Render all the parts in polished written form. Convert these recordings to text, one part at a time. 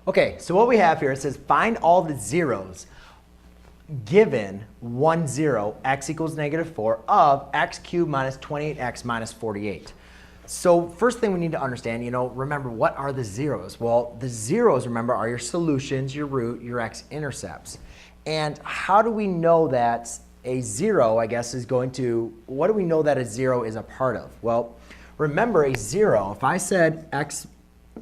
Okay, so what we have here, it says find all the zeros given 1, 0, x equals -4 of x cubed minus 28x minus 48. So first thing we need to understand, remember, what are the zeros? Well, the zeros, remember, are your solutions, your root, your x-intercepts. And how do we know that a 0, I guess, is going to, what do we know that a 0 is a part of? Well, remember, a 0, if I said x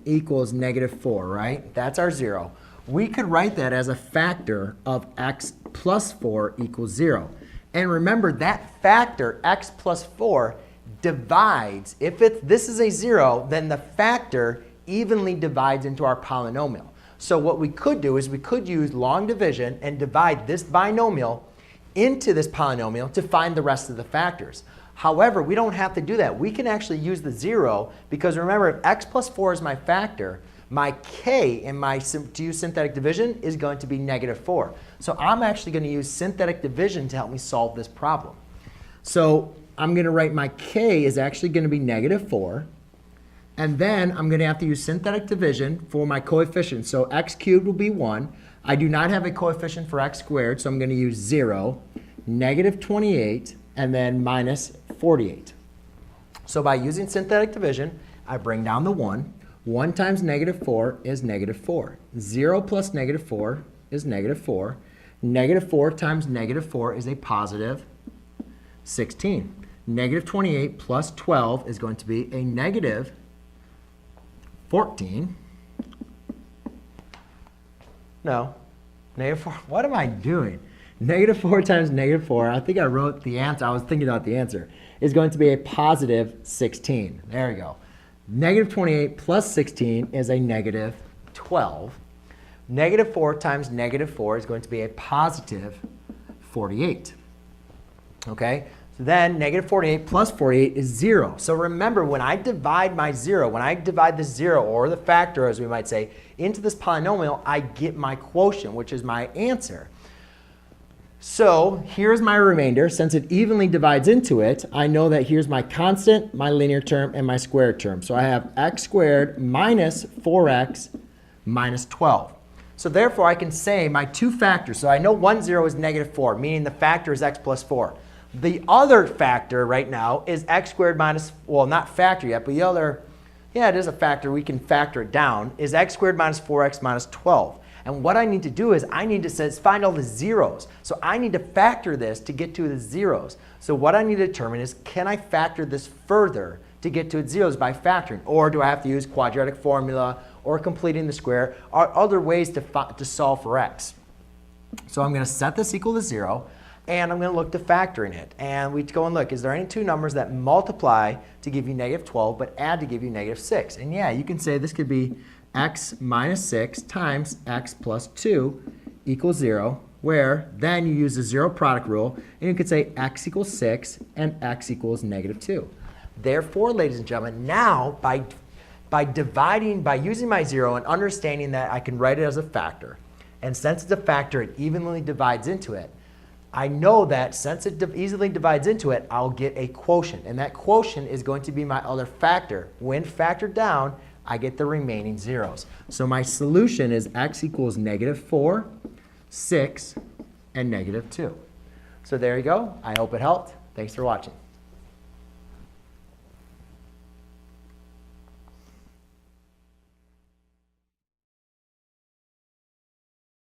equals -4, right? That's our 0. We could write that as a factor of x plus 4 equals 0. And remember, that factor, x plus 4, divides. If this is a 0, then the factor evenly divides into our polynomial. So what we could do is we could use long division and divide this binomial into this polynomial to find the rest of the factors. However, we don't have to do that. We can actually use the 0 because remember, if x plus 4 is my factor, my k in my to use synthetic division is going to be -4. So I'm actually going to use synthetic division to help me solve this problem. So I'm going to write my k is actually going to be -4. And then I'm going to have to use synthetic division for my coefficients. So x cubed will be 1. I do not have a coefficient for x squared, so I'm going to use 0, -28, and then minus 48. So by using synthetic division, I bring down the 1. 1 times -4 is -4. 0 plus -4 is -4. -4 times -4 is a positive 16. -28 plus 12 is going to be a -14. No, -4. What am I doing? -4 times -4, I think I wrote the answer. I was thinking about the answer, is going to be a positive 16. There we go. -28 plus 16 is a -12. -4 times -4 is going to be a positive 48. Okay? So then -48 plus 48 is 0. So remember, when I divide my 0, when I divide the 0, or the factor, as we might say, into this polynomial, I get my quotient, which is my answer. So here's my remainder. Since it evenly divides into it, I know that here's my constant, my linear term, and my squared term. So I have x squared minus 4x minus 12. So therefore, I can say my two factors. So I know 1, 0 is -4, meaning the factor is x plus 4. The other factor right now is x squared minus, well, not factor yet, but the other, yeah, it is a factor. We can factor it down, is x squared minus 4x minus 12. And what I need to do is I need to find all the zeros. So I need to factor this to get to the zeros. So what I need to determine is, can I factor this further to get to its zeros by factoring? Or do I have to use quadratic formula or completing the square, or other ways to solve for x? So I'm going to set this equal to 0. And I'm going to look to factoring it. And we go and look, is there any two numbers that multiply to give you -12 but add to give you -6? And yeah, you can say this could be x minus 6 times x plus 2 equals 0, where then you use the zero product rule, and you could say x equals 6 and x equals -2. Therefore, ladies and gentlemen, now by using my 0 and understanding that I can write it as a factor, and since it's a factor, it evenly divides into it, I know that since it easily divides into it, I'll get a quotient. And that quotient is going to be my other factor. When factored down, I get the remaining zeros. So my solution is x equals -4, 6, and -2. So there you go. I hope it helped. Thanks for watching.